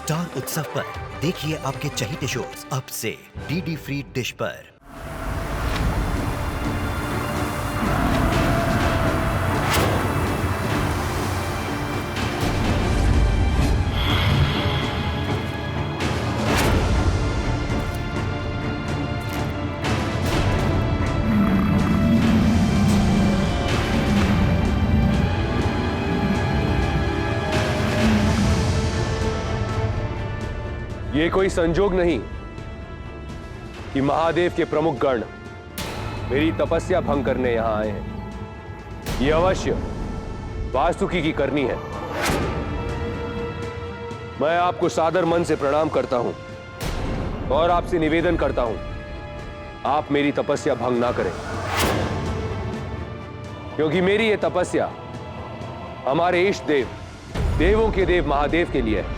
Star उत्सव पर देखिए आपके चहीते शोज अब से डीडी फ्री डिश पर। ये कोई संजोग नहीं कि महादेव के प्रमुख गण मेरी तपस्या भंग करने यहां आए हैं। ये अवश्य वासुकी की करनी है। मैं आपको सादर मन से प्रणाम करता हूं और आपसे निवेदन करता हूं, आप मेरी तपस्या भंग ना करें, क्योंकि मेरी यह तपस्या हमारे इष्ट देव, देवों के देव महादेव के लिए है।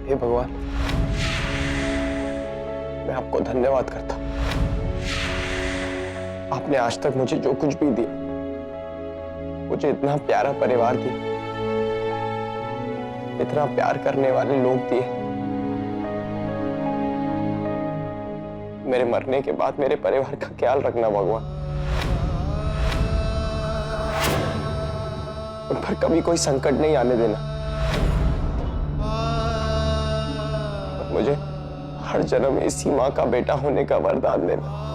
हे भगवान, मैं आपको धन्यवाद करता हूं। आपने आज तक मुझे जो कुछ भी दिया, मुझे इतना प्यारा परिवार दिया, इतना प्यार करने वाले लोग दिए। मेरे मरने के बाद मेरे परिवार का ख्याल रखना भगवान। उन पर कभी कोई संकट नहीं आने देना। मुझे हर जन्म इसी मां का बेटा होने का वरदान देना।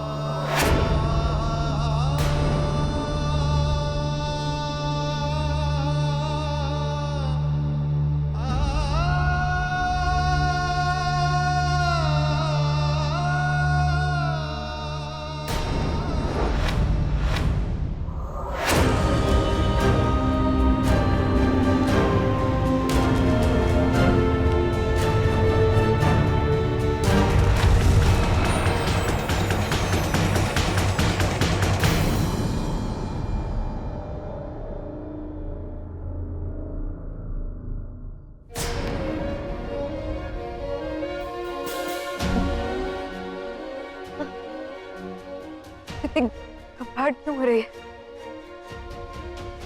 इतनी घबराहट क्यों हो रही है?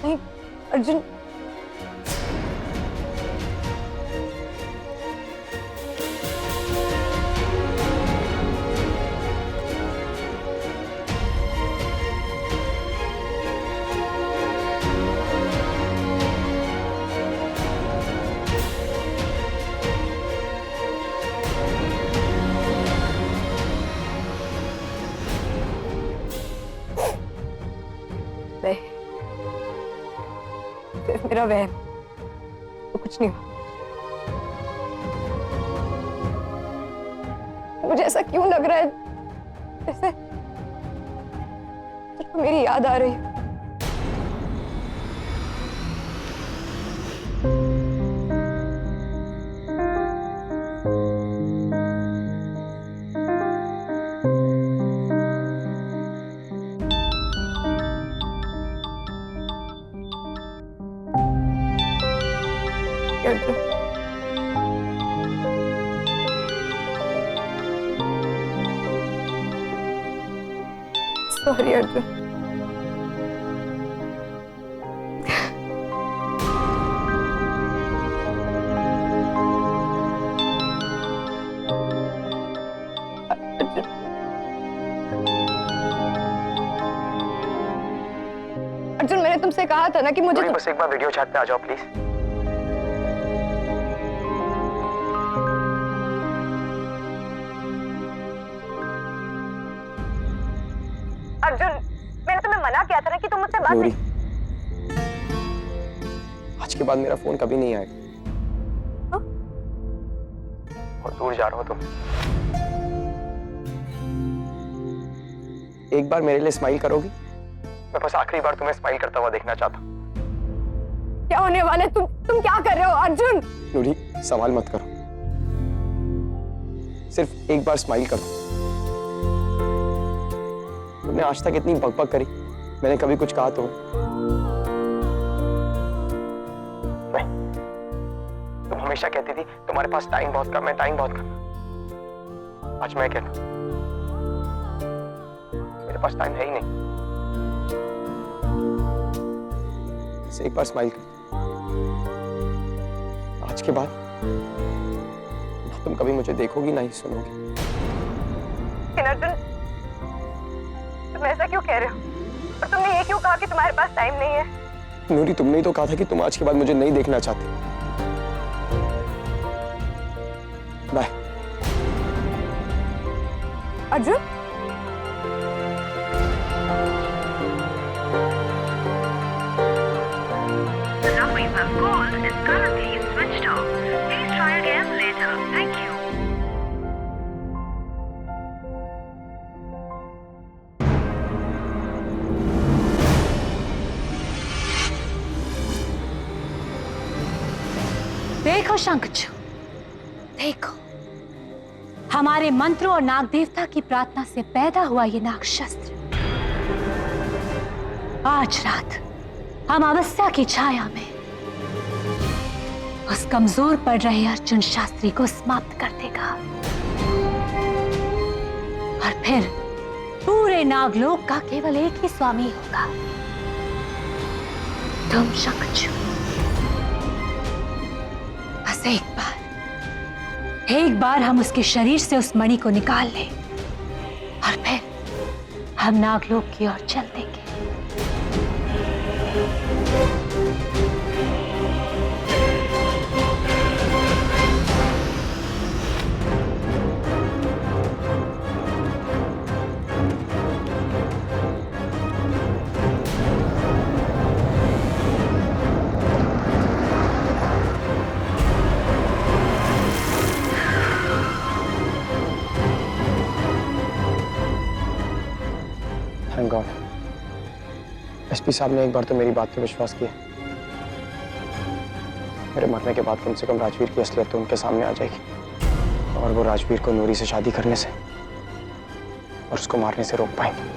नहीं अर्जुन, सिर्फ मेरा वहम, तो कुछ नहीं हुआ। मुझे ऐसा क्यों लग रहा है जैसे तुझको मेरी याद आ रही है। सॉरी अर्जुन। अर्जुन, मैंने तुमसे कहा था ना कि मुझे बस एक बार वीडियो चैट पे आ जाओ प्लीज। अर्जुन, मैंने तुम्हें मना किया था ना कि तुम मुझसे बात नूरी, नहीं। आज के बाद मेरा फोन कभी नहीं आएगा। हाँ? और दूर जा रहा हो तुम। एक बार मेरे लिए स्माइल करोगी? मैं बस आखिरी बार तुम्हें स्माइल करता हुआ देखना चाहता हूँ। क्या होने वाला है? तुम क्या कर रहे हो अर्जुन? नूरी, सवाल मत करो, सिर्फ एक बार स्माइल करो। तुमने आज तक इतनी बकबक करी, मैंने कभी कुछ कहा तो नहीं। तुम हमेशा कहती थी तुम्हारे पास टाइम बहुत कम है, टाइम बहुत कम है। आज मैं कहता हूं मेरे पास टाइम है ही नहीं। बस एक बार स्माइल कर। आज के बाद ना तुम कभी मुझे देखोगी ना ही सुनोगी। अर्जुन, तुम ऐसा क्यों कह रहे हो? और तुमने ये क्यों कहा कि तुम्हारे पास टाइम नहीं है? नूरी, तुमने ही तो कहा था कि तुम आज के बाद मुझे नहीं देखना चाहती। Bye. Arjun, The number you have called is currently switched off. Please try again later. Thank you. देखो शंखचूड़, देखो हमारे मंत्रों और नाग देवता की प्रार्थना से पैदा हुआ ये नाग शस्त्र आज रात अमावस्या की छाया में उस कमजोर पड़ रहे अर्जुन शास्त्री को समाप्त कर देगा और फिर पूरे नागलोक का केवल एक ही स्वामी होगा, तुम शंखचूड़। बस एक बार हम उसके शरीर से उस मणि को निकाल लें और फिर हम नागलोक की ओर चल देंगे। थैंक गॉड, एसपी साहब ने एक बार तो मेरी बात पे विश्वास किया। मेरे मरने के बाद कम से कम राजवीर की असलियत तो उनके सामने आ जाएगी और वो राजवीर को नूरी से शादी करने से और उसको मारने से रोक पाएंगे।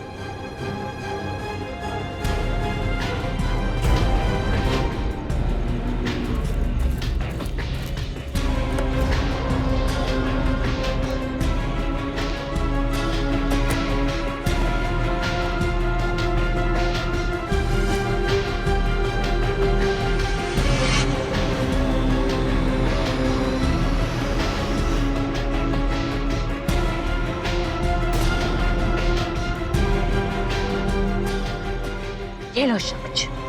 ये लो शंखचूड़,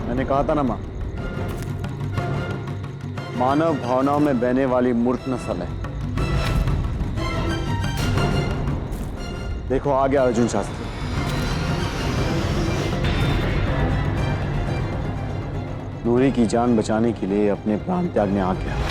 मैंने कहा था ना मां, मानव भावनाओं में बहने वाली मूर्ख नस्ल है। देखो आ गया अर्जुन शास्त्री। नूरी की जान बचाने के लिए अपने प्राण त्यागने आ गया।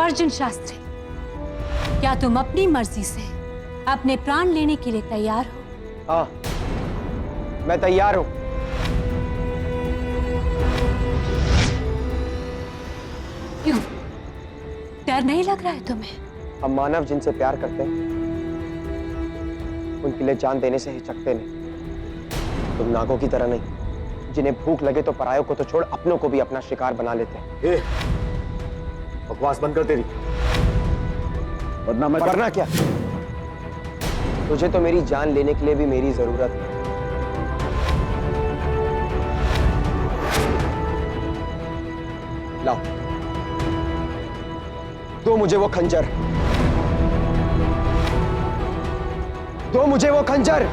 अर्जुन शास्त्री, क्या तुम अपनी मर्जी से अपने प्राण लेने के लिए तैयार हो? हाँ, मैं तैयार हूं। क्यों, डर नहीं लग रहा है तुम्हें? हम मानव जिनसे प्यार करते हैं उनके लिए जान देने से हिचकते नहीं। तुम नागों की तरह नहीं, जिन्हें भूख लगे तो परायों को तो छोड़ अपनों को भी अपना शिकार बना लेते हैं। बकवास बंद कर तेरी, वरना मैं वरना क्या? तुझे तो मेरी जान लेने के लिए भी मेरी जरूरत है। लाओ, दो मुझे वो खंजर, दो मुझे वो खंजर।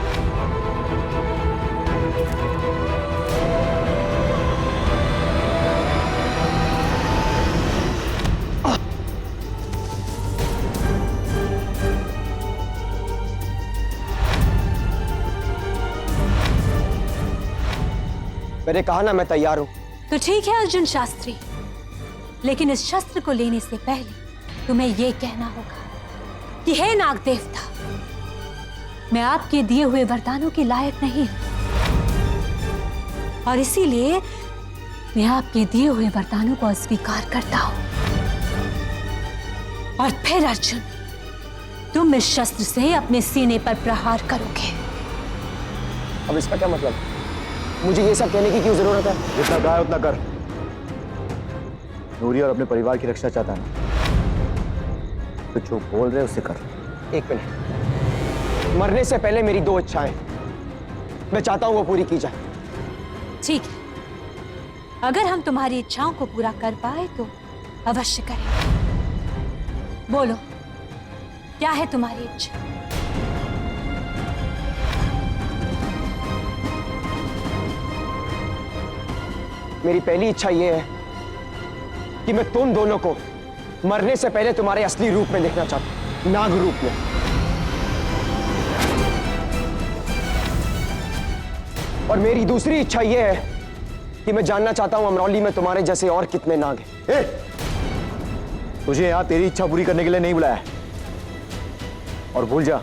मैंने कहा ना मैं तैयार हूं। तो ठीक है अर्जुन शास्त्री, लेकिन इस शस्त्र को लेने से पहले तुम्हें यह कहना होगा कि हे नाग देवता, मैं आपके दिए हुए वरदानों के लायक नहीं हूं, और इसीलिए मैं आपके दिए हुए वरदानों को अस्वीकार करता हूं। और फिर अर्जुन, तुम इस शस्त्र से अपने सीने पर प्रहार करोगे। अब इसका क्या मतलब? मुझे ये सब कहने की क्यों जरूरत है? जितना कहा है उतना कर। नूरी और अपने परिवार की रक्षा चाहता है, तो जो बोल रहे उससे कर। एक मिनट, मरने से पहले मेरी दो इच्छाएं मैं चाहता हूं वो पूरी की जाए। ठीक है, अगर हम तुम्हारी इच्छाओं को पूरा कर पाए तो अवश्य करेंगे। बोलो, क्या है तुम्हारी इच्छा? मेरी पहली इच्छा यह है कि मैं तुम दोनों को मरने से पहले तुम्हारे असली रूप में देखना चाहता हूं, नाग रूप में। और मेरी दूसरी इच्छा यह है कि मैं जानना चाहता हूं अमरौली में तुम्हारे जैसे और कितने नाग हैं। तुझे यहां तेरी इच्छा पूरी करने के लिए नहीं बुलाया है, और भूल जा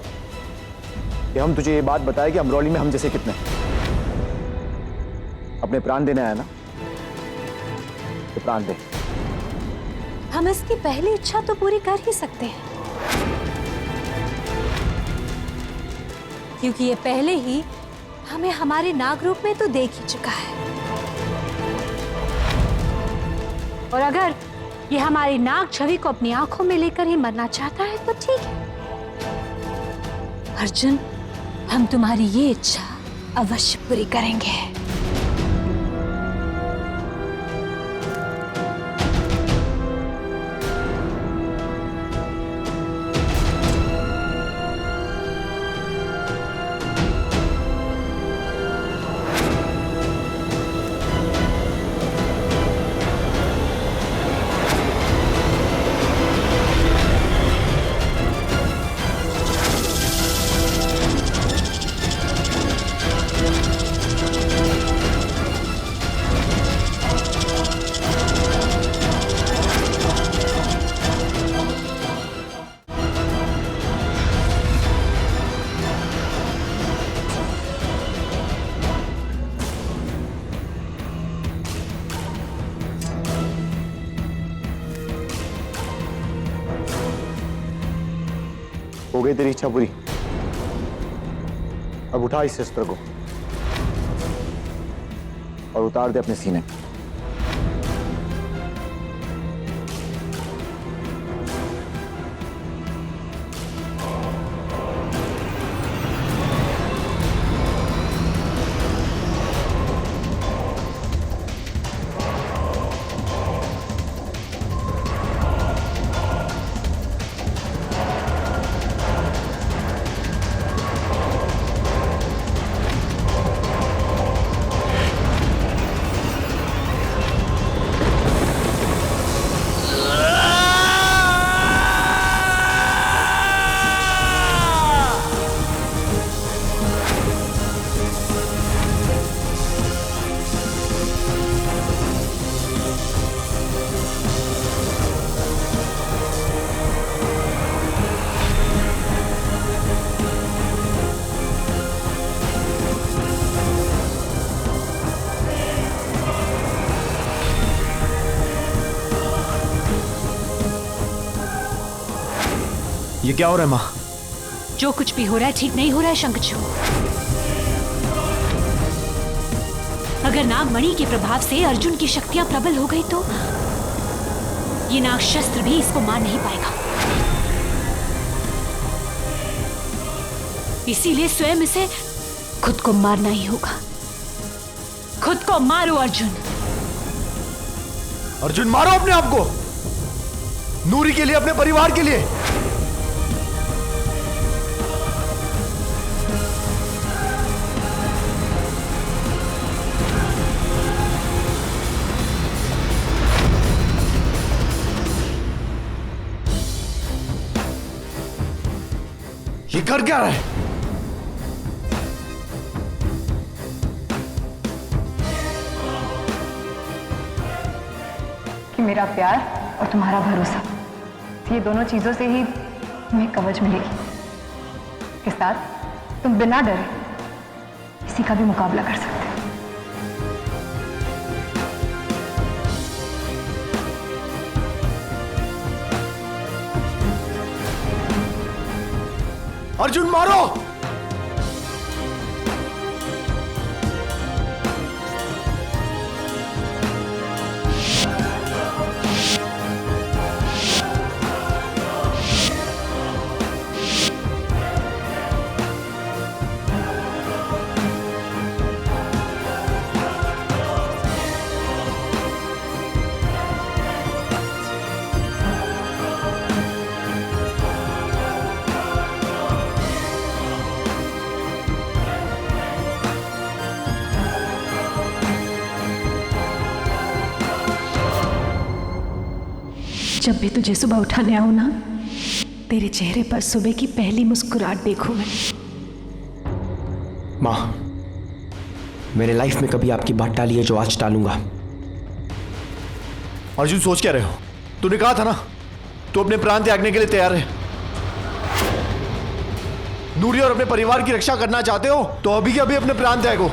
कि हम तुझे ये बात बताए कि अमरौली में हम जैसे कितने हैं। अपने प्राण देने आया ना, तो प्राण दे। हम इसकी पहली इच्छा तो पूरी कर ही सकते हैं, क्योंकि ये पहले ही हमें हमारे नाग रूप में तो देख ही चुका है। और अगर ये हमारी नाग छवि को अपनी आंखों में लेकर ही मरना चाहता है तो ठीक है। अर्जुन, हम तुम्हारी ये इच्छा अवश्य पूरी करेंगे। हो गई तेरी इच्छा पूरी। अब उठा इस शस्त्र को और उतार दे अपने सीने पे। ये क्या हो रहा है माँ? जो कुछ भी हो रहा है ठीक नहीं हो रहा है शंखचूड़। अगर नागमणि के प्रभाव से अर्जुन की शक्तियां प्रबल हो गई तो ये नाग शस्त्र भी इसको मार नहीं पाएगा। इसीलिए स्वयं इसे खुद को मारना ही होगा। खुद को मारो अर्जुन। अर्जुन मारो अपने आप को, नूरी के लिए, अपने परिवार के लिए। ये कर क्या रहा है? कि मेरा प्यार और तुम्हारा भरोसा, ये दोनों चीजों से ही तुम्हें कवच मिलेगी। इसके साथ तुम बिना डरे किसी का भी मुकाबला कर सकते हो। अर्जुन मारो। जब भी तुझे सुबह उठाने आऊं ना, तेरे चेहरे पर सुबह की पहली मुस्कुराहट देखूं मैं। माँ, मैंने लाइफ में कभी आपकी बात टाली है जो आज टालूंगा। अर्जुन सोच क्या रहे हो? तूने कहा था ना तू अपने प्राण त्यागने के लिए तैयार है। नूरी और अपने परिवार की रक्षा करना चाहते हो तो अभी के अभी अपने प्राण त्यागो।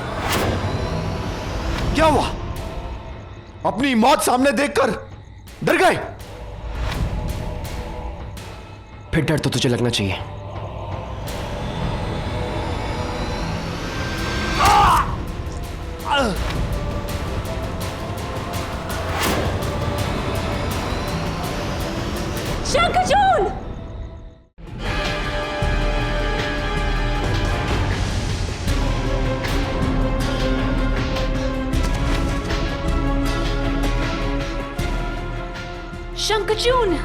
क्या हुआ? अपनी मौत सामने देखकर डर गए? फिर डर तो तुझे लगना चाहिए। शंखचूड़! शंखचूड़!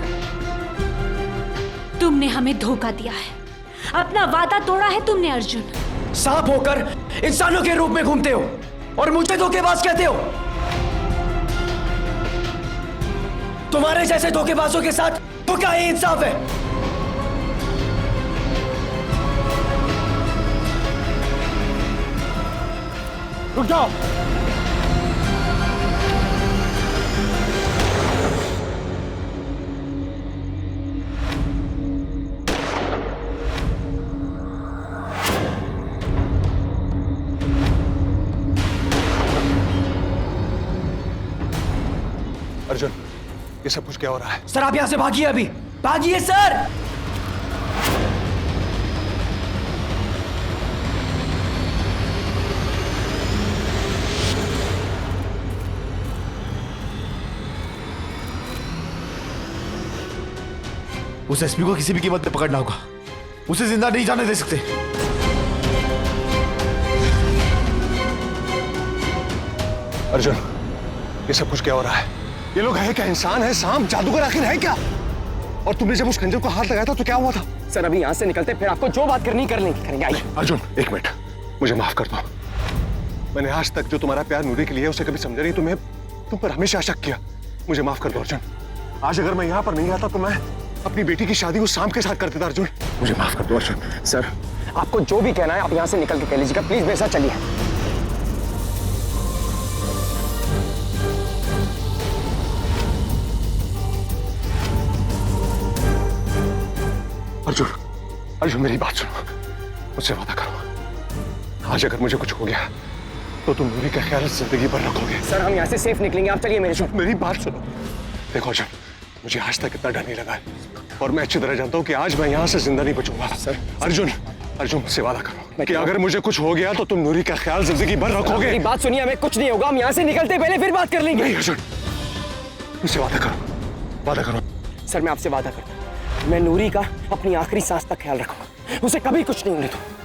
तुमने हमें धोखा दिया है, अपना वादा तोड़ा है तुमने अर्जुन। सांप होकर इंसानों के रूप में घूमते हो और मुझे धोखेबाज कहते हो। तुम्हारे जैसे धोखेबाजों के साथ तो क्या ही इंसाफ है? रुक जाओ। अर्जुन, ये सब कुछ क्या हो रहा है? सर आप यहां से भागिए, अभी भागिए सर। उस एसपी को किसी भी कीमत पे पकड़ना होगा। उसे जिंदा नहीं जाने दे सकते। अर्जुन, ये सब कुछ क्या हो रहा है? ये लोग है क्या? इंसान है? सांप? जादूगर आखिर है क्या? और तुमने जब उस खंजर को हाथ लगाया था तो क्या हुआ था? सर अभी यहां से निकलते फिर आपको जो बात करनी करेंगे। आइए। अर्जुन, एक मिनट, मुझे माफ कर दो। मैंने आज तक जो तुम्हारा प्यार नूरी के लिए उसे कभी समझा नहीं। तुम पर हमेशा शक किया। मुझे माफ कर दो अर्जुन। आज अगर मैं यहाँ पर नहीं आता तो मैं अपनी बेटी की शादी उस सांप के साथ कर देता। अर्जुन, मुझे माफ कर दो अर्जुन। सर आपको जो भी कहना है आप यहां से निकल के कह लीजिएगा। प्लीज मेरे साथ चलिए। अर्जुन, अर्जुन मेरी बात सुनो, मुझसे वादा करो। आज अगर मुझे कुछ हो गया तो तुम नूरी का ख्याल जिंदगी भर रखोगे। सर हम यहाँ से सेफ निकलेंगे, आप चलिए मेरे साथ। मेरी बात सुनो। देखो अर्जुन, मुझे आज तक इतना डर नहीं लगा है। और मैं अच्छी तरह जानता हूँ कि आज मैं यहाँ से जिंदा नहीं बचूंगा। सर अर्जुन, अर्जुन मुझसे वादा करो कि अगर मुझे कुछ हो गया तो तुम नूरी का ख्याल जिंदगी भर रखोगे। मेरी बात सुनिए, हमें कुछ नहीं होगा, हम यहाँ से निकलते पहले फिर बात कर लेंगे। नहीं अर्जुन, मुझसे वादा करो, वादा करो। सर मैं आपसे वादा करता हूँ, मैं नूरी का अपनी आखिरी सांस तक ख्याल रखूंगा, उसे कभी कुछ नहीं होने दूंगा।